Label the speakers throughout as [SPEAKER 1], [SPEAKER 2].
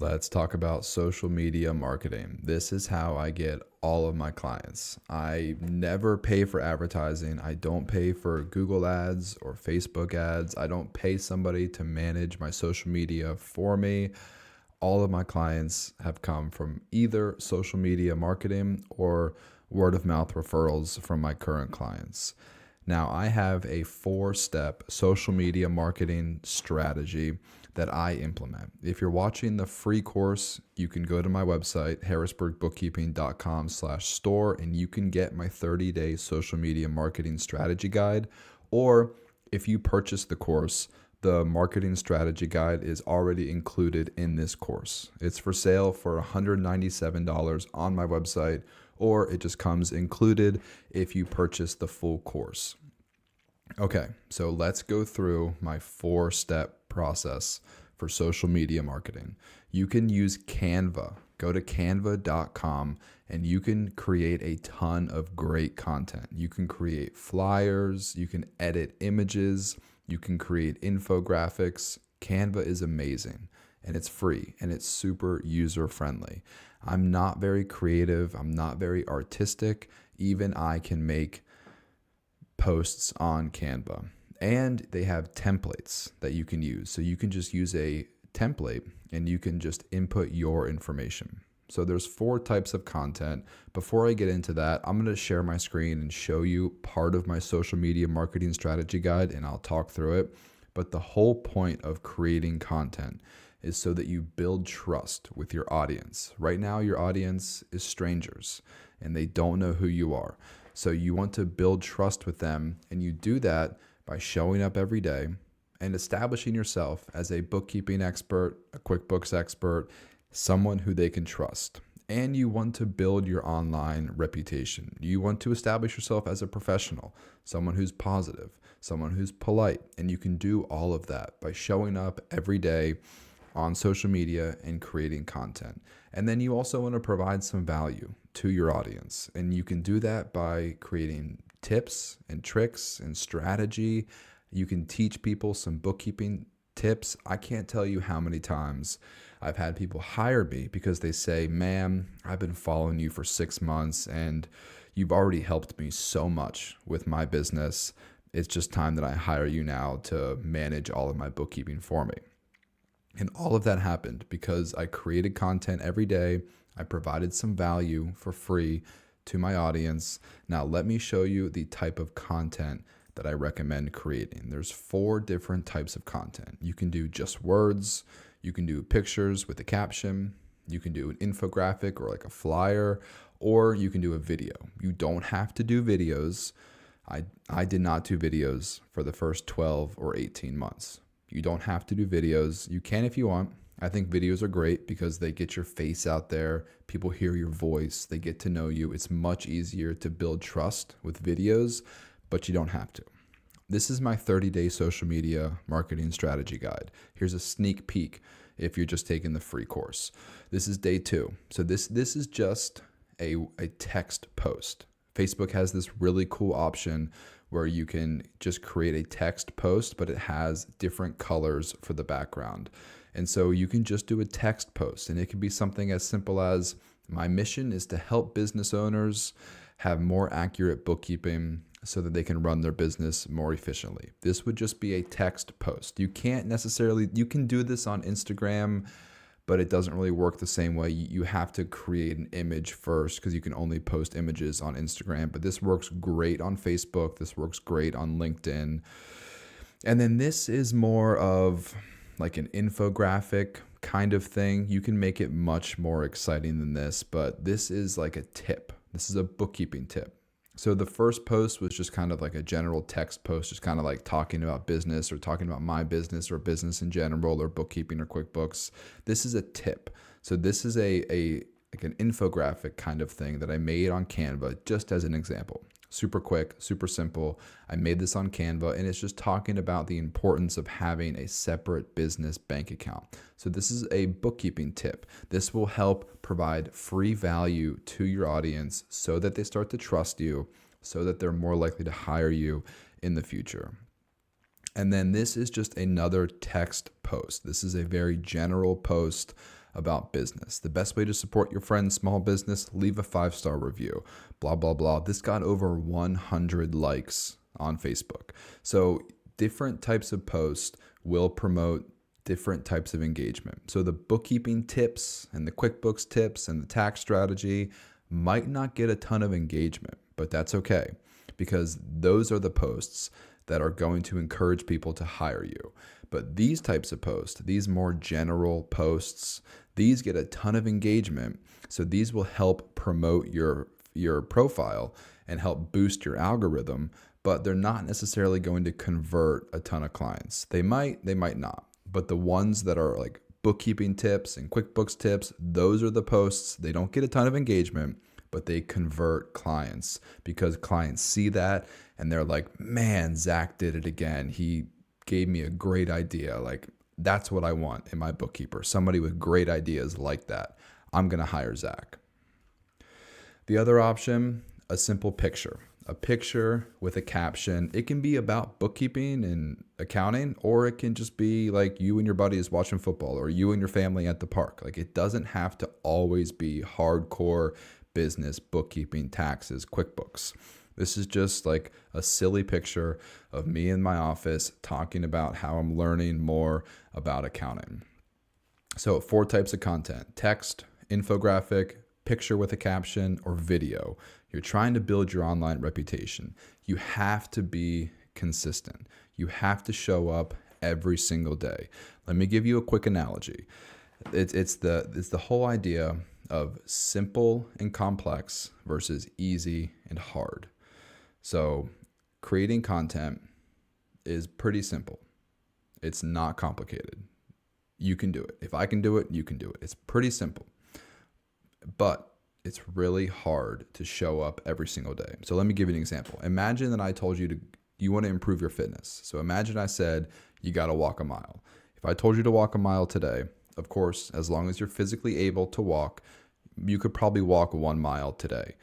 [SPEAKER 1] Let's talk about social media marketing. This is how I get all of my clients. I never pay for advertising. I don't pay for Google ads or Facebook ads. I don't pay somebody to manage my social media for me. All of my clients have come from either social media marketing or word of mouth referrals from my current clients. Now, I have a 4-step social media marketing strategy that I implement. If you're watching the free course, you can go to my website, harrisburgbookkeeping.com/store, and you can get my 30-day social media marketing strategy guide. Or if you purchase the course, the marketing strategy guide is already included in this course. It's for sale for $197 on my website, or it just comes included if you purchase the full course. Okay, so let's go through my 4-step process for social media marketing. You can use Canva. Go to canva.com and you can create a ton of great content. You can create flyers, you can edit images, you can create infographics. Canva is amazing and it's free and it's super user friendly. I'm not very creative, I'm not very artistic. Even I can make posts on Canva. And they have templates that you can use. So you can just use a template and you can just input your information. So there's 4 types of content. Before I get into that, I'm going to share my screen and show you part of my social media marketing strategy guide, and I'll talk through it. But the whole point of creating content is so that you build trust with your audience. Right now, your audience is strangers and they don't know who you are. So you want to build trust with them, and you do that by showing up every day and establishing yourself as a bookkeeping expert, a QuickBooks expert, someone who they can trust. And you want to build your online reputation. You want to establish yourself as a professional, someone who's positive, someone who's polite. And you can do all of that by showing up every day on social media and creating content. And then you also want to provide some value to your audience. And you can do that by creating tips and tricks and strategy. You can teach people some bookkeeping tips. I can't tell you how many times I've had people hire me because they say, "Man, I've been following you for 6 months and you've already helped me so much with my business. It's just time that I hire you now to manage all of my bookkeeping for me." And all of that happened because I created content every day. I provided some value for free to my audience. Now, let me show you the type of content that I recommend creating. There's 4 different types of content. You can do just words. You can do pictures with a caption. You can do an infographic or like a flyer, or you can do a video. You don't have to do videos. I did not do videos for the first 12 or 18 months. You don't have to do videos. You can if you want. I think videos are great because they get your face out there. People hear your voice. They get to know you. It's much easier to build trust with videos, but you don't have to. This is my 30-day social media marketing strategy guide. Here's a sneak peek if you're just taking the free course. This is day 2. So this is just a text post. Facebook has this really cool option where you can just create a text post, but it has different colors for the background. And so you can just do a text post, and it can be something as simple as, "My mission is to help business owners have more accurate bookkeeping so that they can run their business more efficiently." This would just be a text post. You can do this on Instagram, but it doesn't really work the same way. You have to create an image first because you can only post images on Instagram. But this works great on Facebook. This works great on LinkedIn. And then this is more of like an infographic kind of thing. You can make it much more exciting than this, but this is like a tip. This is a bookkeeping tip. So the first post was just kind of like a general text post, just kind of like talking about business or talking about my business or business in general or bookkeeping or QuickBooks. This is a tip. So this is like an infographic kind of thing that I made on Canva, just as an example. Super quick, super simple. I made this on Canva, and it's just talking about the importance of having a separate business bank account. So this is a bookkeeping tip. This will help provide free value to your audience so that they start to trust you, so that they're more likely to hire you in the future. And then this is just another text post. This is a very general post about business. The best way to support your friend's small business, leave a 5-star review, blah, blah, blah. This got over 100 likes on Facebook. So different types of posts will promote different types of engagement. So the bookkeeping tips and the QuickBooks tips and the tax strategy might not get a ton of engagement, but that's okay, because those are the posts that are going to encourage people to hire you. But these types of posts, these more general posts, these get a ton of engagement. So these will help promote your profile and help boost your algorithm, but they're not necessarily going to convert a ton of clients. They might not. But the ones that are like bookkeeping tips and QuickBooks tips, those are the posts. They don't get a ton of engagement, but they convert clients because clients see that and they're like, man, Zach did it again. He gave me a great idea. Like, that's what I want in my bookkeeper. Somebody with great ideas like that. I'm going to hire Zach. The other option, a simple picture. A picture with a caption. It can be about bookkeeping and accounting, or it can just be like you and your buddies watching football, or you and your family at the park. Like, it doesn't have to always be hardcore business, bookkeeping, taxes, QuickBooks. This is just like a silly picture of me in my office talking about how I'm learning more about accounting. So 4 types of content: text, infographic, picture with a caption, or video. You're trying to build your online reputation. You have to be consistent. You have to show up every single day. Let me give you a quick analogy. It's the whole idea of simple and complex versus easy and hard. So creating content is pretty simple. It's not complicated. You can do it. If I can do it, you can do it. It's pretty simple. But it's really hard to show up every single day. So let me give you an example. Imagine that I told you you want to improve your fitness. So imagine I said, you got to walk a mile. If I told you to walk a mile today, of course, as long as you're physically able to walk, you could probably walk 1 mile today.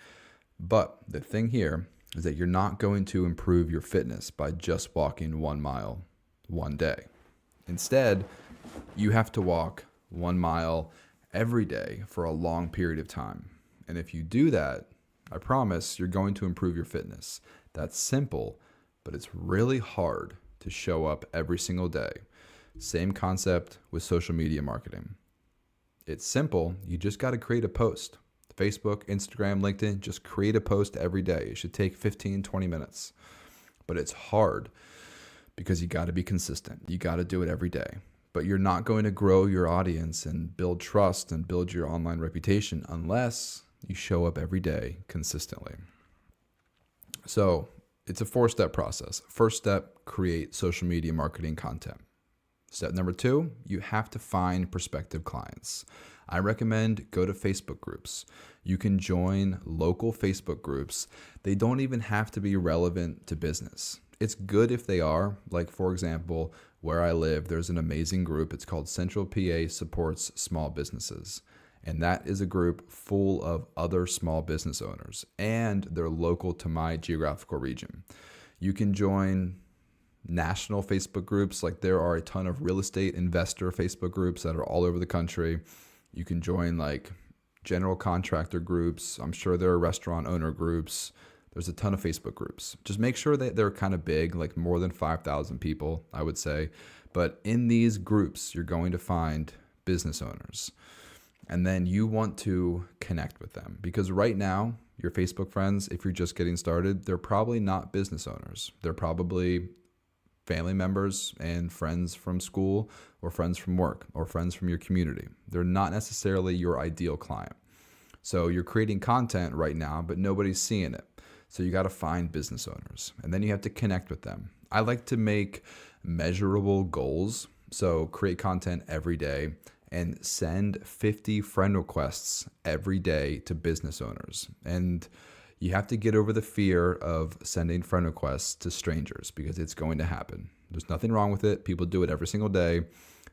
[SPEAKER 1] But the thing here is that you're not going to improve your fitness by just walking 1 mile one day. Instead, you have to walk 1 mile every day for a long period of time. And if you do that, I promise you're going to improve your fitness. That's simple, but it's really hard to show up every single day. Same concept with social media marketing. It's simple. You just got to create a post. Facebook, Instagram, LinkedIn, just create a post every day. It should take 15, 20 minutes. But it's hard because you got to be consistent. You got to do it every day. But you're not going to grow your audience and build trust and build your online reputation unless you show up every day consistently. So it's a 4-step process. First step, create social media marketing content. Step number 2, you have to find prospective clients. I recommend go to Facebook groups. You can join local Facebook groups. They don't even have to be relevant to business. It's good if they are. Like, for example, where I live, there's an amazing group. It's called Central PA Supports Small Businesses. And that is a group full of other small business owners, and they're local to my geographical region. You can join national Facebook groups. Like, there are a ton of real estate investor Facebook groups that are all over the country. You can join like general contractor groups. I'm sure there are restaurant owner groups. There's a ton of Facebook groups. Just make sure that they're kind of big, like more than 5,000 people, I would say. But in these groups, you're going to find business owners. And then you want to connect with them, because right now, your Facebook friends, if you're just getting started, they're probably not business owners. They're probably family members and friends from school, or friends from work, or friends from your community. They're not necessarily your ideal client. So you're creating content right now, but nobody's seeing it. So you got to find business owners, and then you have to connect with them. I like to make measurable goals. So create content every day and send 50 friend requests every day to business owners. And you have to get over the fear of sending friend requests to strangers, because it's going to happen. There's nothing wrong with it. People do it every single day.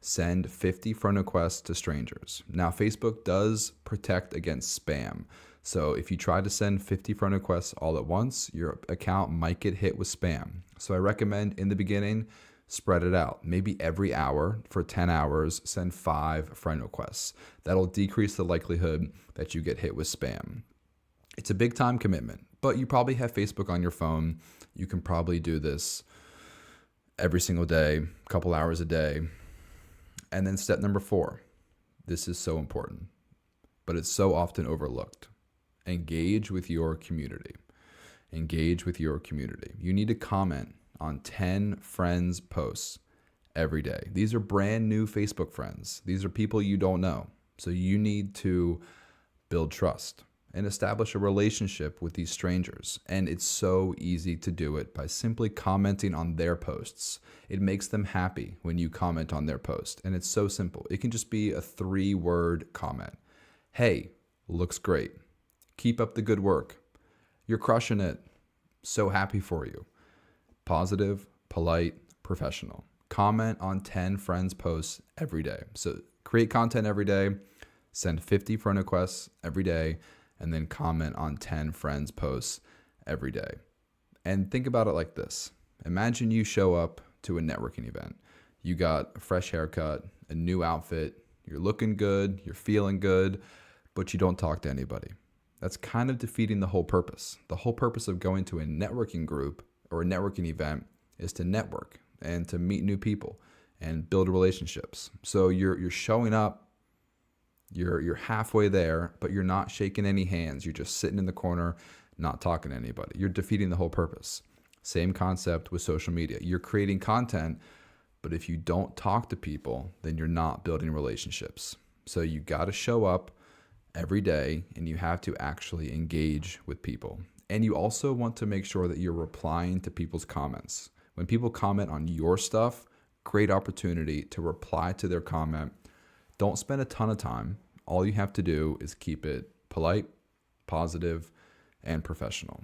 [SPEAKER 1] Send 50 friend requests to strangers. Now, Facebook does protect against spam. So if you try to send 50 friend requests all at once, your account might get hit with spam. So I recommend in the beginning, Spread it out. Maybe every hour for 10 hours, send 5 friend requests. That'll decrease the likelihood that you get hit with spam. It's a big time commitment, but you probably have Facebook on your phone. You can probably do this every single day, a couple hours a day. And then step number 4. This is so important, but it's so often overlooked. Engage with your community. Engage with your community. You need to comment on 10 friends' posts every day. These are brand new Facebook friends. These are people you don't know. So you need to build trust and establish a relationship with these strangers. And it's so easy to do it by simply commenting on their posts. It makes them happy when you comment on their post. And it's so simple. It can just be a 3-word comment. Hey, looks great. Keep up the good work. You're crushing it. So happy for you. Positive, polite, professional. Comment on 10 friends' posts every day. So create content every day, send 50 friend requests every day, and then comment on 10 friends' posts every day. And think about it like this. Imagine you show up to a networking event. You got a fresh haircut, a new outfit, you're looking good, you're feeling good, but you don't talk to anybody. That's kind of defeating the whole purpose. The whole purpose of going to a networking group or a networking event is to network and to meet new people and build relationships. So you're showing up, you're halfway there, but you're not shaking any hands. You're just sitting in the corner, not talking to anybody. You're defeating the whole purpose. Same concept with social media. You're creating content, but if you don't talk to people, then you're not building relationships. So you got to show up every day and you have to actually engage with people. And you also want to make sure that you're replying to people's comments. When people comment on your stuff, great opportunity to reply to their comment. Don't spend a ton of time. All you have to do is keep it polite, positive, and professional.